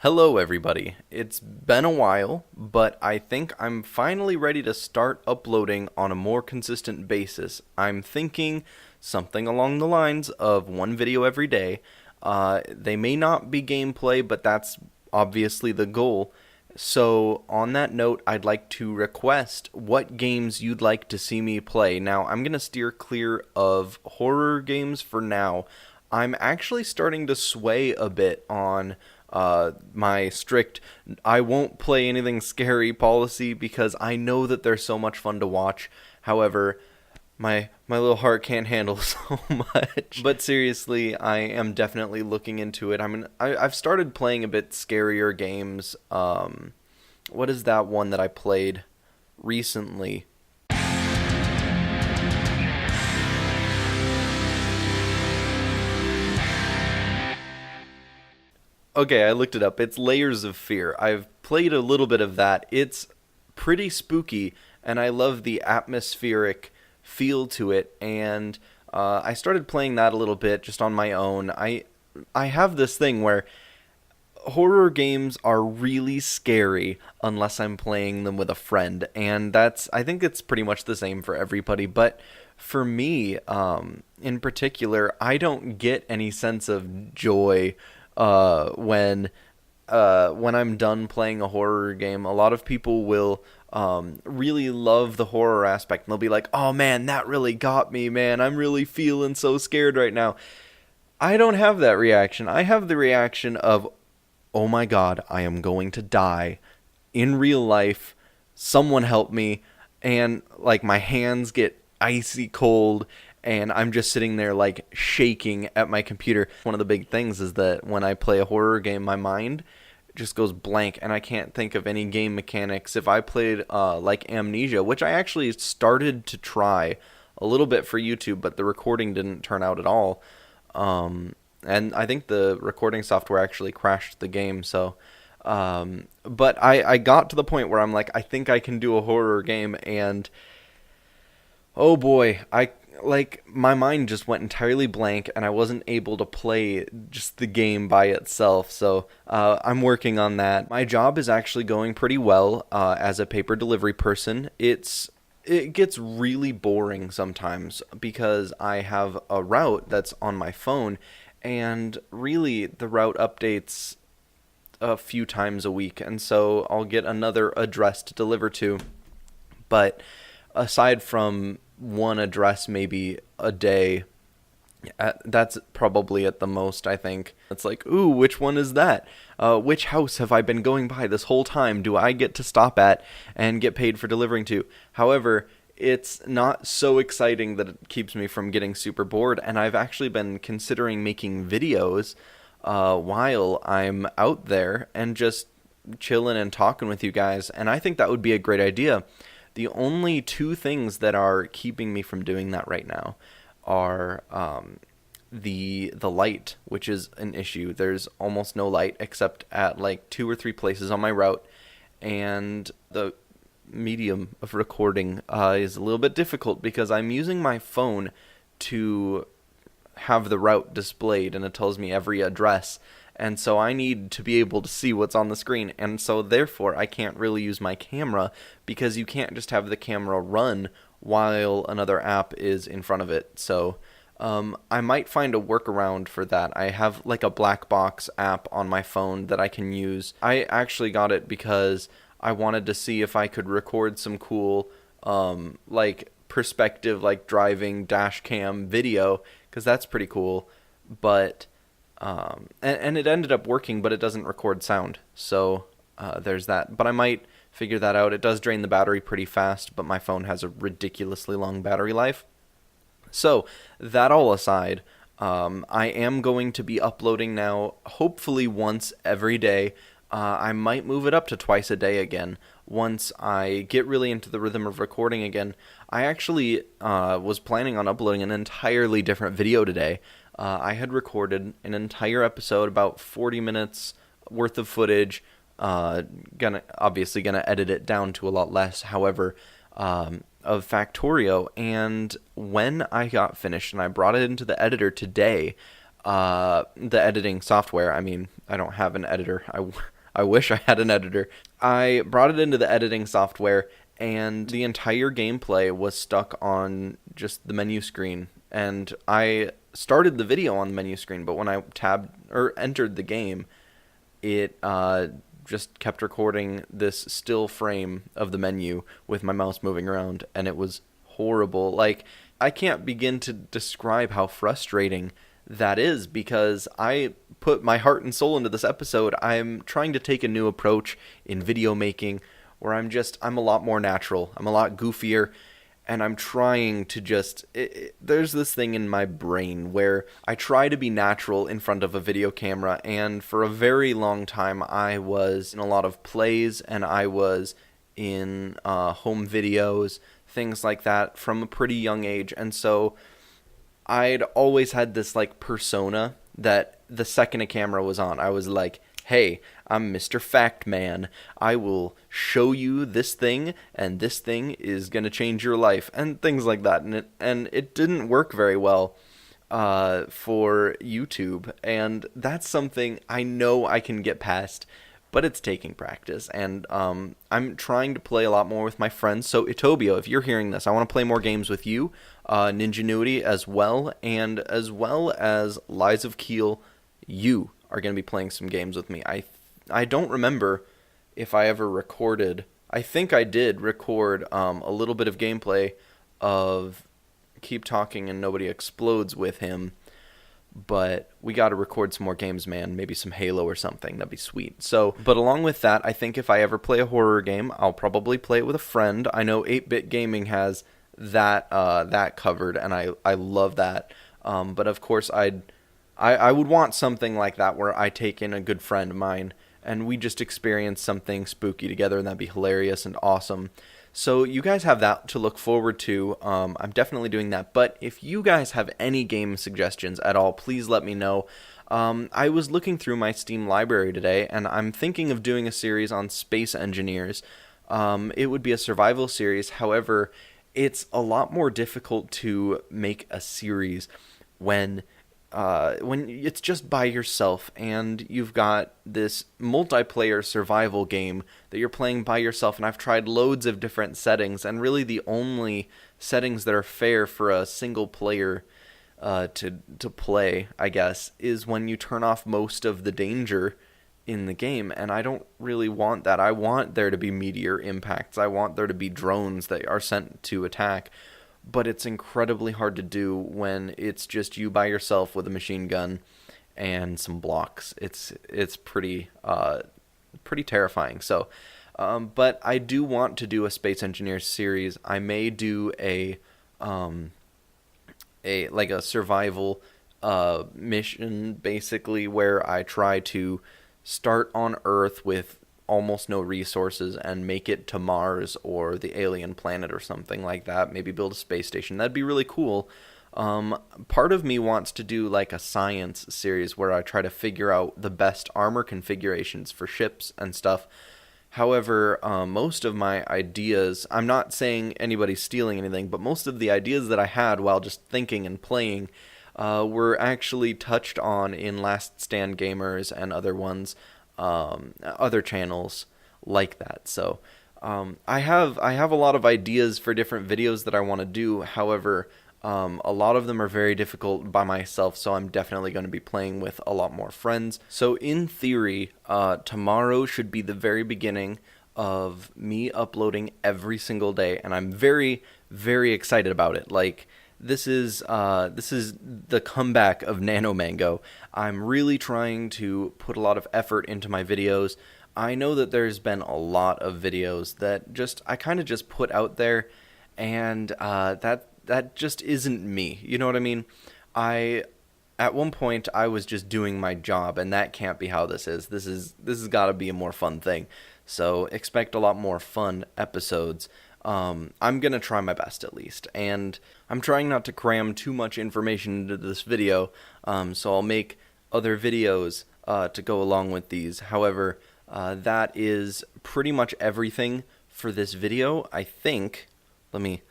Hello, everybody. It's been a while, but I think I'm finally ready to start uploading on a more consistent basis. I'm thinking something along the lines of one video every day. They may not be gameplay, but that's obviously the goal. So, on that note, I'd like to request what games you'd like to see me play. Now, I'm going to steer clear of horror games for now. I'm actually starting to sway a bit on my strict I won't play anything scary policy because I know that they're so much fun to watch. However, my little heart can't handle so much. But seriously, I am definitely looking into it. I've started playing a bit scarier games. What is that one that I played recently? Okay, I looked it up. It's Layers of Fear. I've played a little bit of that. It's pretty spooky, and I love the atmospheric feel to it. And I started playing that a little bit just on my own. I have this thing where horror games are really scary unless I'm playing them with a friend, and I think it's pretty much the same for everybody. But for me, in particular, I don't get any sense of joy uh, when when I'm done playing a horror game. A lot of people will really love the horror aspect, and they'll be like, "Oh man, that really got me, man! I'm really feeling so scared right now." I don't have that reaction. I have the reaction of, oh my god, I am going to die in real life. Someone help me. And like my hands get icy cold and I'm just sitting there like shaking at my computer. One of the big things is that when I play a horror game, my mind just goes blank and I can't think of any game mechanics. If I played like Amnesia, which I actually started to try a little bit for YouTube, but the recording didn't turn out at all. And I think the recording software actually crashed the game. So, but I got to the point where I'm like, I think I can do a horror game, and oh boy, I like my mind just went entirely blank, and I wasn't able to play just the game by itself. So, I'm working on that. My job is actually going pretty well as a paper delivery person. It gets really boring sometimes because I have a route that's on my phone, and really the route updates a few times a week, and so I'll get another address to deliver to. But aside from one address maybe a day, that's probably at the most, I think. It's like, ooh, which one is that? Which house have I been going by this whole time? Do I get to stop at and get paid for delivering to? However, it's not so exciting that it keeps me from getting super bored, and I've actually been considering making videos while I'm out there and just chilling and talking with you guys, and I think that would be a great idea. The only two things that are keeping me from doing that right now are the light, which is an issue. There's almost no light except at like two or three places on my route, and the medium of recording is a little bit difficult because I'm using my phone to have the route displayed, and it tells me every address. And so I need to be able to see what's on the screen. And so therefore I can't really use my camera because you can't just have the camera run while another app is in front of it. So I might find a workaround for that. I have like a black box app on my phone that I can use. I actually got it because I wanted to see if I could record some cool like perspective, like driving dash cam video, because that's pretty cool. But and it ended up working, but it doesn't record sound. So there's that. But I might figure that out. It does drain the battery pretty fast, but my phone has a ridiculously long battery life. So that all aside, I am going to be uploading now, hopefully once every day. I might move it up to twice a day again once I get really into the rhythm of recording again. I actually was planning on uploading an entirely different video today. I had recorded an entire episode, about 40 minutes worth of footage. Gonna edit it down to a lot less. However, of Factorio, and when I got finished and I brought it into the editor today, the editing software. I mean, I don't have an editor. I wish I had an editor. I brought it into the editing software, and the entire gameplay was stuck on just the menu screen. And I started the video on the menu screen, but when I tabbed or entered the game, it just kept recording this still frame of the menu with my mouse moving around, and it was horrible. Like, I can't begin to describe how frustrating that is, because I put my heart and soul into this episode. I'm trying to take a new approach in video making where I'm a lot more natural. I'm a lot goofier, and I'm trying to there's this thing in my brain where I try to be natural in front of a video camera, and for a very long time I was in a lot of plays, and I was in home videos, things like that, from a pretty young age. And so I'd always had this like persona that the second a camera was on, I was like, hey, I'm Mr. Fact Man. I will show you this thing, and this thing is going to change your life, and things like that. And it didn't work very well for YouTube, and that's something I know I can get past, but it's taking practice. And I'm trying to play a lot more with my friends. So Etobio, if you're hearing this, I want to play more games with you, NinjaNuity as well, and as well as Lies of Keel. You are going to be playing some games with me. I don't remember if I ever recorded. I think I did record a little bit of gameplay of Keep Talking and Nobody Explodes with him, but we got to record some more games, man. Maybe some Halo or something. That'd be sweet. So, but along with that, I think if I ever play a horror game, I'll probably play it with a friend. I know 8-Bit Gaming has that covered, and I love that. But of course, I would want something like that where I take in a good friend of mine and we just experience something spooky together, and that'd be hilarious and awesome. So you guys have that to look forward to. I'm definitely doing that. But if you guys have any game suggestions at all, please let me know. I was looking through my Steam library today, and I'm thinking of doing a series on space engineers. It would be a survival series. However, it's a lot more difficult to make a series when it's just by yourself, and you've got this multiplayer survival game that you're playing by yourself. And I've tried loads of different settings, and really the only settings that are fair for a single player to play, I guess, is when you turn off most of the danger in the game. And I don't really want that. I want there to be meteor impacts. I want there to be drones that are sent to attack. But it's incredibly hard to do when it's just you by yourself with a machine gun and some blocks. It's pretty terrifying. So, but I do want to do a Space Engineers series. I may do a survival mission, basically, where I try to start on Earth with almost no resources and make it to Mars or the alien planet or something like that. Maybe build a space station. That'd be really cool. Part of me wants to do like a science series where I try to figure out the best armor configurations for ships and stuff. However, most of my ideas, I'm not saying anybody's stealing anything, but most of the ideas that I had while just thinking and playing were actually touched on in Last Stand Gamers and other ones, other channels like that. So I have a lot of ideas for different videos that I want to do. However, a lot of them are very difficult by myself, so I'm definitely going to be playing with a lot more friends. So in theory, tomorrow should be the very beginning of me uploading every single day, and I'm very, very excited about it. Like, this is the comeback of Nanomango. I'm really trying to put a lot of effort into my videos. I know that there's been a lot of videos that I kind of just put out there, and that just isn't me. You know what I mean? At one point I was just doing my job, and that can't be how this is. This has got to be a more fun thing. So expect a lot more fun episodes. I'm going to try my best, at least, and I'm trying not to cram too much information into this video, so I'll make other videos to go along with these. However, that is pretty much everything for this video, I think. Let me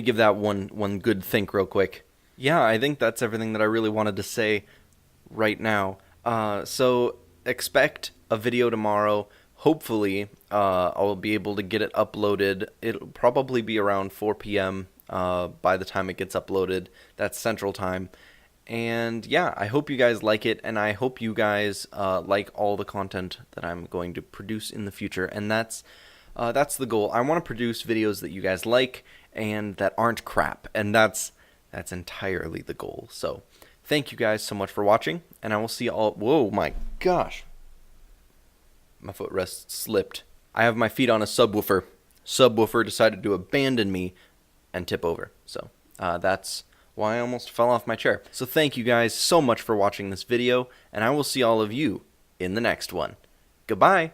give that one good think real quick. Yeah, I think that's everything that I really wanted to say right now. So expect a video tomorrow. Hopefully, I'll be able to get it uploaded. It'll probably be around 4 p.m. By the time it gets uploaded. That's Central Time. And yeah, I hope you guys like it, and I hope you guys like all the content that I'm going to produce in the future. And that's the goal. I want to produce videos that you guys like and that aren't crap, and that's entirely the goal. So thank you guys so much for watching, and I will see you all. Whoa, my gosh. My footrest slipped. I have my feet on a subwoofer. Subwoofer decided to abandon me and tip over. So that's why I almost fell off my chair. So thank you guys so much for watching this video, and I will see all of you in the next one. Goodbye.